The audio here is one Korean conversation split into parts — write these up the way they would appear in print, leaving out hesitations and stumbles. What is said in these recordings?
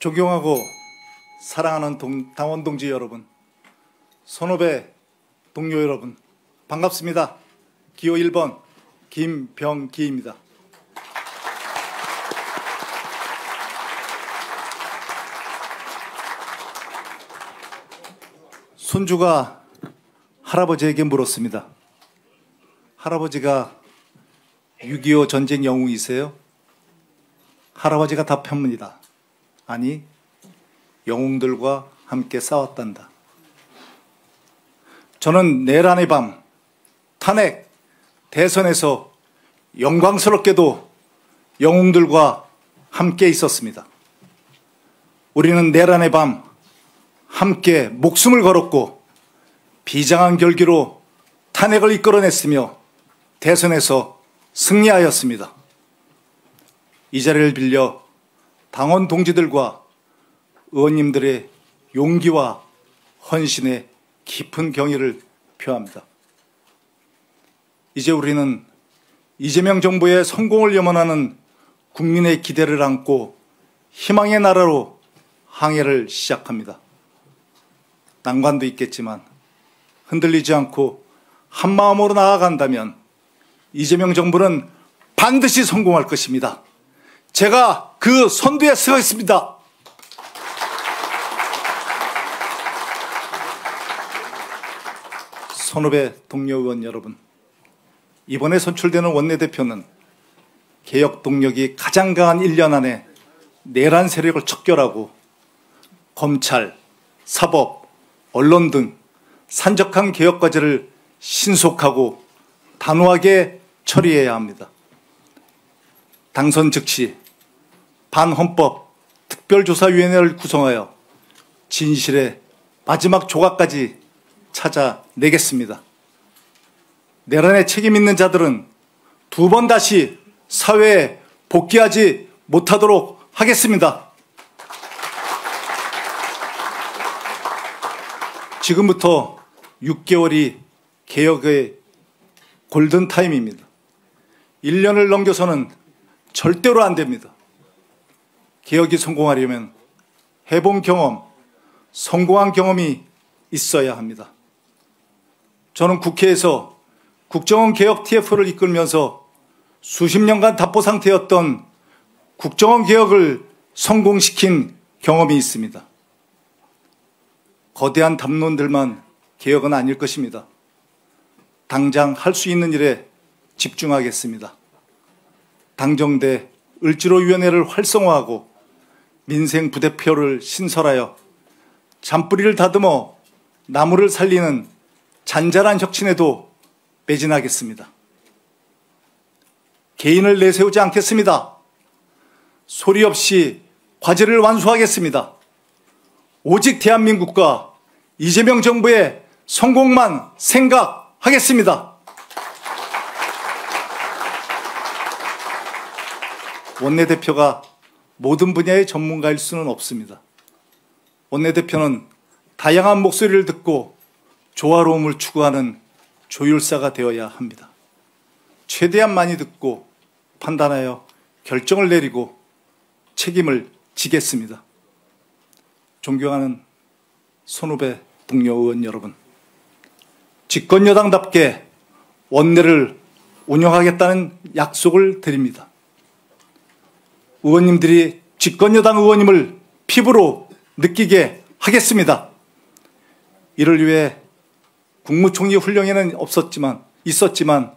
존경하고 사랑하는 당원 동지 여러분, 선후배 동료 여러분, 반갑습니다. 기호 1번 김병기입니다. 손주가 할아버지에게 물었습니다. 할아버지가 6.25 전쟁 영웅이세요? 할아버지가 답합니다. 아니, 영웅들과 함께 싸웠단다. 저는 내란의 밤, 탄핵, 대선에서 영광스럽게도 영웅들과 함께 있었습니다. 우리는 내란의 밤 함께 목숨을 걸었고 비장한 결기로 탄핵을 이끌어냈으며 대선에서 승리하였습니다. 이 자리를 빌려 당원 동지들과 의원님들의 용기와 헌신에 깊은 경의를 표합니다. 이제 우리는 이재명 정부의 성공을 염원하는 국민의 기대를 안고 희망의 나라로 항해를 시작합니다. 난관도 있겠지만 흔들리지 않고 한마음으로 나아간다면 이재명 정부는 반드시 성공할 것입니다. 제가 그 선두에 서 있습니다. 선후배 동료 의원 여러분, 이번에 선출되는 원내대표는 개혁 동력이 가장 강한 1년 안에 내란 세력을 척결하고 검찰, 사법, 언론 등 산적한 개혁 과제를 신속하고 단호하게 처리해야 합니다. 당선 즉시 반헌법 특별조사위원회를 구성하여 진실의 마지막 조각까지 찾아내겠습니다. 내란에 책임 있는 자들은 두 번 다시 사회에 복귀하지 못하도록 하겠습니다. 지금부터 6개월이 개혁의 골든타임입니다. 1년을 넘겨서는 절대로 안 됩니다. 개혁이 성공하려면 해본 경험, 성공한 경험이 있어야 합니다. 저는 국회에서 국정원 개혁 TF를 이끌면서 수십 년간 답보 상태였던 국정원 개혁을 성공시킨 경험이 있습니다. 거대한 담론들만 개혁은 아닐 것입니다. 당장 할 수 있는 일에 집중하겠습니다. 당정대 을지로위원회를 활성화하고 민생 부대표를 신설하여 잔뿌리를 다듬어 나무를 살리는 잔잘한 혁신에도 매진하겠습니다. 개인을 내세우지 않겠습니다. 소리 없이 과제를 완수하겠습니다. 오직 대한민국과 이재명 정부의 성공만 생각하겠습니다. 원내대표가 모든 분야의 전문가일 수는 없습니다. 원내대표는 다양한 목소리를 듣고 조화로움을 추구하는 조율사가 되어야 합니다. 최대한 많이 듣고 판단하여 결정을 내리고 책임을 지겠습니다. 존경하는 선후배 동료 의원 여러분, 집권여당답게 원내를 운영하겠다는 약속을 드립니다. 의원님들이 집권여당 의원님을 피부로 느끼게 하겠습니다. 이를 위해 국무총리 훈령에는 있었지만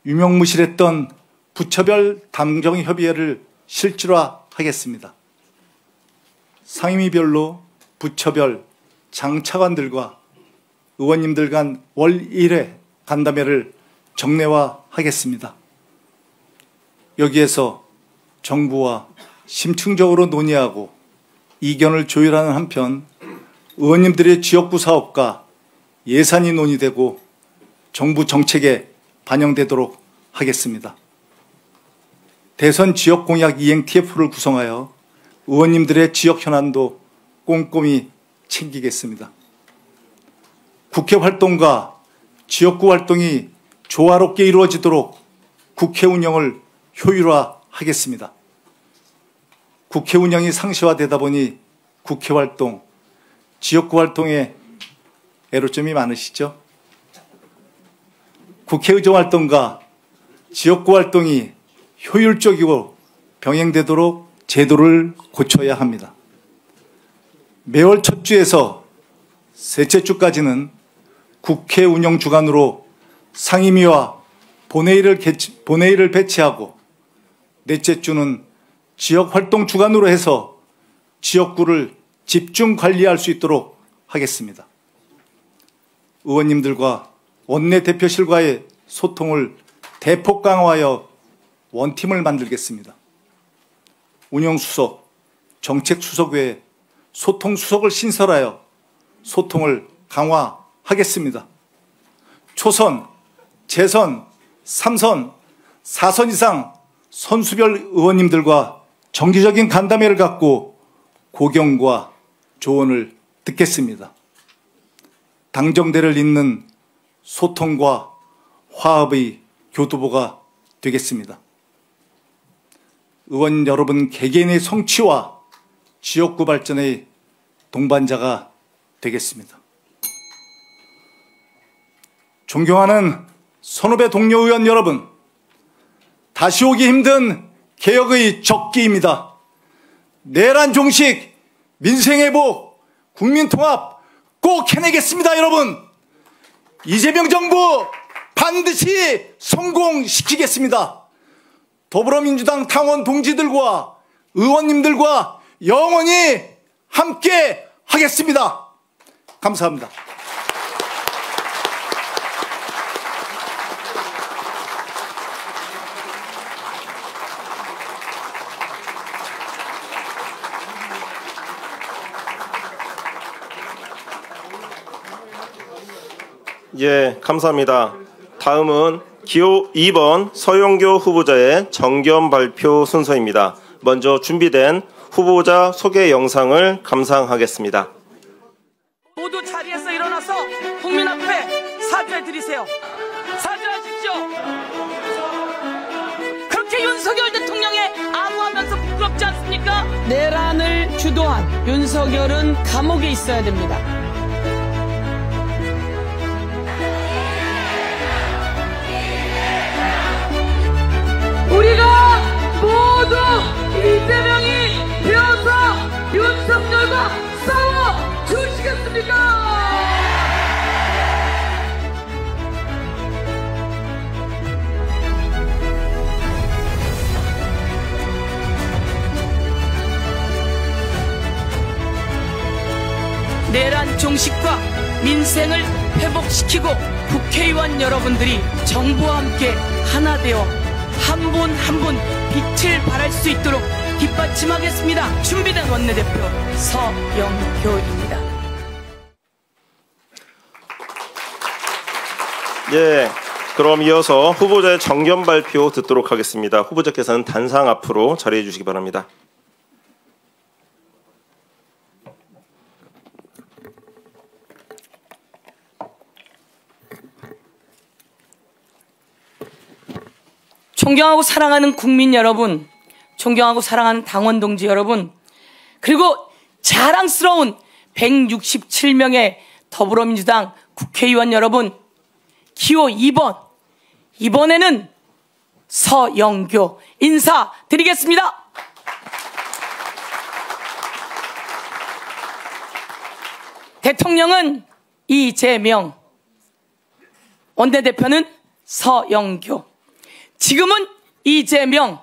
유명무실했던 부처별 당정협의회를 실질화하겠습니다. 상임위별로 부처별 장차관들과 의원님들 간 월 1회 간담회를 정례화하겠습니다. 여기에서 정부와 심층적으로 논의하고 이견을 조율하는 한편 의원님들의 지역구 사업과 예산이 논의되고 정부 정책에 반영되도록 하겠습니다. 대선 지역 공약 이행 TF를 구성하여 의원님들의 지역 현안도 꼼꼼히 챙기겠습니다. 국회 활동과 지역구 활동이 조화롭게 이루어지도록 국회 운영을 효율화하겠습니다. 국회 운영이 상시화되다 보니 국회 활동, 지역구 활동에 애로점이 많으시죠? 국회의정 활동과 지역구 활동이 효율적이고 병행되도록 제도를 고쳐야 합니다. 매월 첫 주에서 셋째 주까지는 국회 운영 주간으로 상임위와 본회의를 배치하고 넷째 주는 지역 활동 주간으로 해서 지역구를 집중 관리할 수 있도록 하겠습니다. 의원님들과 원내대표실과의 소통을 대폭 강화하여 원팀을 만들겠습니다. 운영수석, 정책수석 외에 소통수석을 신설하여 소통을 강화하겠습니다. 초선, 재선, 3선, 4선 이상 선수별 의원님들과 정기적인 간담회를 갖고 고경과 조언을 듣겠습니다. 당정대를 잇는 소통과 화합의 교두보가 되겠습니다. 의원 여러분 개개인의 성취와 지역구 발전의 동반자가 되겠습니다. 존경하는 선후배 동료 의원 여러분, 다시 오기 힘든 개혁의 적기입니다. 내란 종식, 민생회복, 국민통합 꼭 해내겠습니다, 여러분. 이재명 정부 반드시 성공시키겠습니다. 더불어민주당 당원 동지들과 의원님들과 영원히 함께 하겠습니다. 감사합니다. 예, 감사합니다. 다음은 기호 2번 서영교 후보자의 정견 발표 순서입니다. 먼저 준비된 후보자 소개 영상을 감상하겠습니다. 모두 자리에서 일어나서 국민 앞에 사죄해 드리세요. 사죄하십시오. 그렇게 윤석열 대통령에 아부하면서 부끄럽지 않습니까? 내란을 주도한 윤석열은 감옥에 있어야 됩니다. 우리가 모두 이재명이 되어서 윤석열과 싸워 주시겠습니까? 내란 종식과 민생을 회복시키고 국회의원 여러분들이 정부와 함께 하나 되어 한 분 한 분 빛을 발할 수 있도록 뒷받침하겠습니다. 준비된 원내대표 서영교입니다. 예, 그럼 이어서 후보자의 정견 발표 듣도록 하겠습니다. 후보자께서는 단상 앞으로 자리해 주시기 바랍니다. 존경하고 사랑하는 국민 여러분, 존경하고 사랑하는 당원 동지 여러분, 그리고 자랑스러운 167명의 더불어민주당 국회의원 여러분, 기호 2번, 이번에는 서영교 인사드리겠습니다. 대통령은 이재명, 원내대표는 서영교. 지금은 이재명,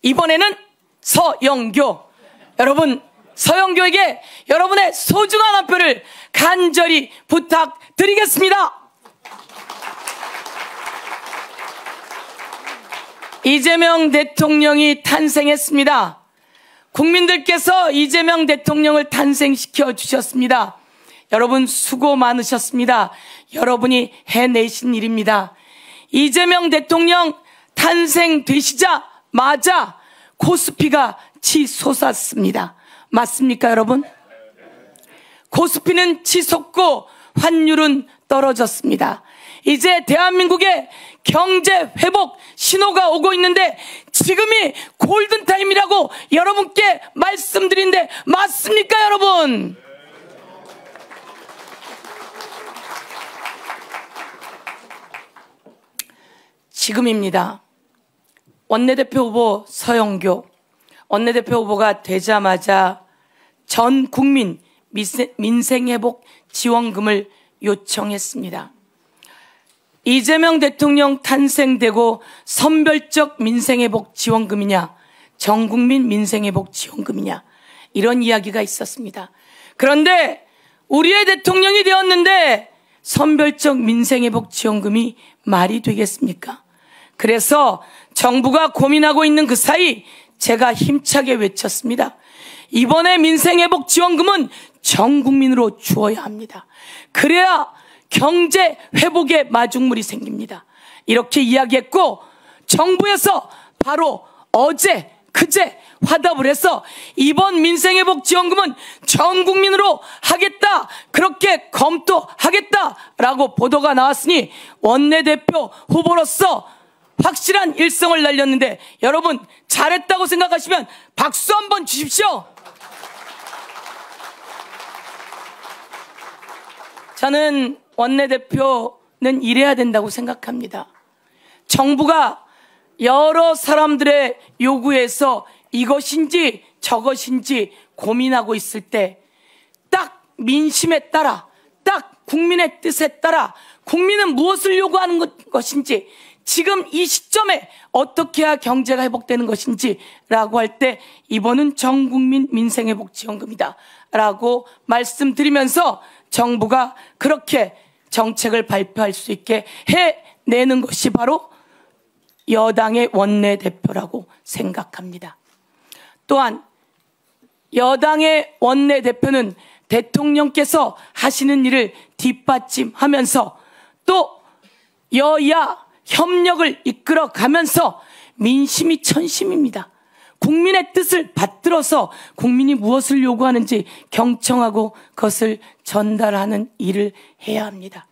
이번에는 서영교. 여러분, 서영교에게 여러분의 소중한 한 표를 간절히 부탁드리겠습니다. 이재명 대통령이 탄생했습니다. 국민들께서 이재명 대통령을 탄생시켜 주셨습니다. 여러분 수고 많으셨습니다. 여러분이 해내신 일입니다. 이재명 대통령 탄생되시자마자 코스피가 치솟았습니다. 맞습니까, 여러분? 코스피는 치솟고 환율은 떨어졌습니다. 이제 대한민국의 경제 회복 신호가 오고 있는데 지금이 골든타임이라고 여러분께 말씀드리는데 맞습니까, 여러분? 지금입니다. 원내대표 후보 서영교 원내대표 후보가 되자마자 전 국민 민생회복 지원금을 요청했습니다. 이재명 대통령 탄생되고 선별적 민생회복 지원금이냐, 전국민 민생회복 지원금이냐, 이런 이야기가 있었습니다. 그런데 우리의 대통령이 되었는데 선별적 민생회복 지원금이 말이 되겠습니까? 그래서 정부가 고민하고 있는 그 사이 제가 힘차게 외쳤습니다. 이번에 민생회복 지원금은 전 국민으로 주어야 합니다. 그래야 경제 회복의 마중물이 생깁니다. 이렇게 이야기했고 정부에서 바로 어제 그제 화답을 해서 이번 민생회복 지원금은 전 국민으로 하겠다, 그렇게 검토하겠다라고 보도가 나왔으니 원내대표 후보로서 확실한 일성을 날렸는데 여러분 잘했다고 생각하시면 박수 한번 주십시오. 저는 원내대표는 이래야 된다고 생각합니다. 정부가 여러 사람들의 요구에서 이것인지 저것인지 고민하고 있을 때 딱 민심에 따라, 딱 국민의 뜻에 따라 국민은 무엇을 요구하는 것인지, 지금 이 시점에 어떻게 해야 경제가 회복되는 것인지 라고 할 때 이번은 전국민 민생회복지원금이다 라고 말씀드리면서 정부가 그렇게 정책을 발표할 수 있게 해내는 것이 바로 여당의 원내대표라고 생각합니다. 또한 여당의 원내대표는 대통령께서 하시는 일을 뒷받침하면서 또 여야 협력을 이끌어가면서 민심이 천심입니다. 국민의 뜻을 받들어서 국민이 무엇을 요구하는지 경청하고 그것을 전달하는 일을 해야 합니다.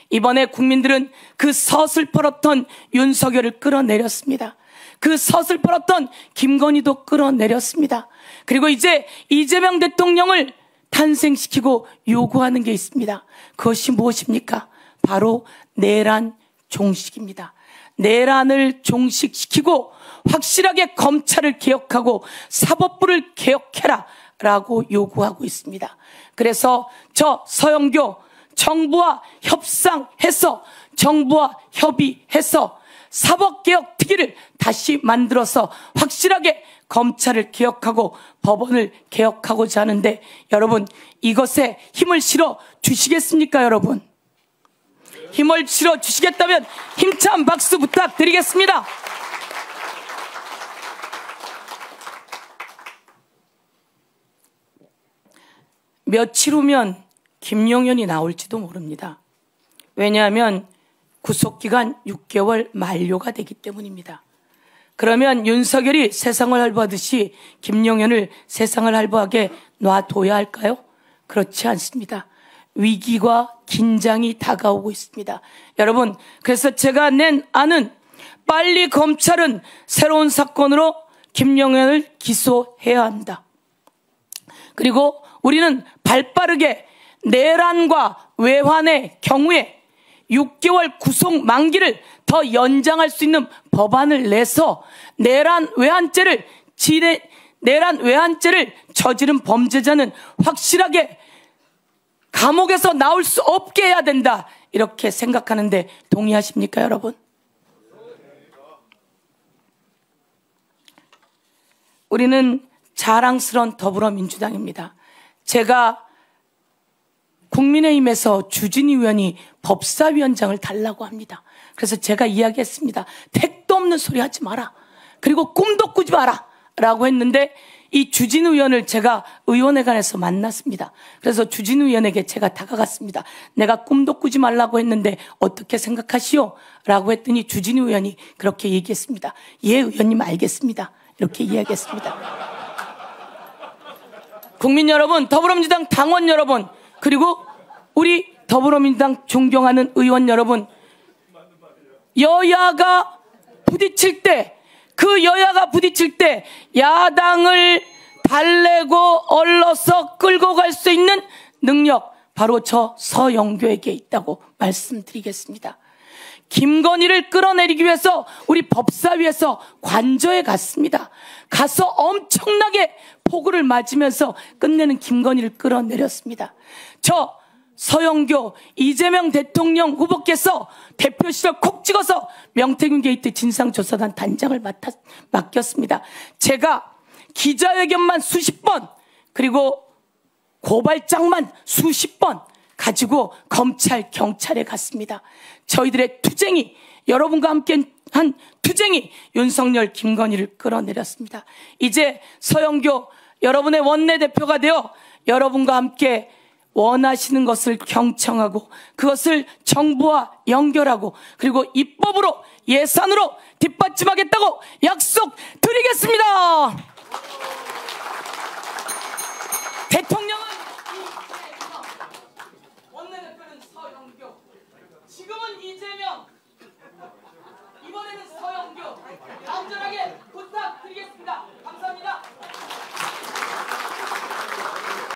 이번에 국민들은 그 서슬퍼렇던 윤석열을 끌어내렸습니다. 그 서슬퍼렇던 김건희도 끌어내렸습니다. 그리고 이제 이재명 대통령을 탄생시키고 요구하는 게 있습니다. 그것이 무엇입니까? 바로 내란 종식입니다. 내란을 종식시키고 확실하게 검찰을 개혁하고 사법부를 개혁해라 라고 요구하고 있습니다. 그래서 저 서영교 정부와 협상해서, 정부와 협의해서 사법개혁 특위를 다시 만들어서 확실하게 검찰을 개혁하고 법원을 개혁하고자 하는데 여러분 이것에 힘을 실어 주시겠습니까? 여러분 힘을 실어 주시겠다면 힘찬 박수 부탁드리겠습니다. 며칠 후면 김용현이 나올지도 모릅니다. 왜냐하면 구속기간 6개월 만료가 되기 때문입니다. 그러면 윤석열이 세상을 할부하듯이 김용현을 세상을 할부하게 놔둬야 할까요? 그렇지 않습니다. 위기와 긴장이 다가오고 있습니다. 여러분, 그래서 제가 낸 안은 빨리 검찰은 새로운 사건으로 김용현을 기소해야 한다. 그리고 우리는 발빠르게 내란과 외환의 경우에 6개월 구속 만기를 더 연장할 수 있는 법안을 내서 내란 외환죄를 저지른 범죄자는 확실하게 감옥에서 나올 수 없게 해야 된다. 이렇게 생각하는데 동의하십니까, 여러분? 우리는 자랑스러운 더불어민주당입니다. 제가 국민의힘에서 주진희 의원이 법사위원장을 달라고 합니다. 그래서 제가 이야기했습니다. 택도 없는 소리 하지 마라. 그리고 꿈도 꾸지 마라. 라고 했는데 이 주진희 의원을 제가 의원회관에서 만났습니다. 그래서 주진희 의원에게 제가 다가갔습니다. 내가 꿈도 꾸지 말라고 했는데 어떻게 생각하시오? 라고 했더니 주진희 의원이 그렇게 얘기했습니다. 예, 의원님 알겠습니다. 이렇게 이야기했습니다. 국민 여러분, 더불어민주당 당원 여러분, 그리고 우리 더불어민주당 존경하는 의원 여러분, 여야가 부딪힐 때, 그 여야가 부딪힐 때 야당을 달래고 얼러서 끌고 갈 수 있는 능력, 바로 저 서영교에게 있다고 말씀드리겠습니다. 김건희를 끌어내리기 위해서 우리 법사위에서 관저에 갔습니다. 가서 엄청나게 폭우를 맞으면서 끝내는 김건희를 끌어내렸습니다. 저 서영교 이재명 대통령 후보께서 대표실을 콕 찍어서 명태균 게이트 진상조사단 단장을 맡겼습니다. 제가 기자회견만 수십 번, 그리고 고발장만 수십 번 가지고 검찰, 경찰에 갔습니다. 저희들의 투쟁이, 여러분과 함께 한 투쟁이 윤석열, 김건희를 끌어내렸습니다. 이제 서영교 여러분의 원내대표가 되어 여러분과 함께 원하시는 것을 경청하고 그것을 정부와 연결하고 그리고 입법으로, 예산으로 뒷받침하겠다고 약속드리겠습니다. 대통령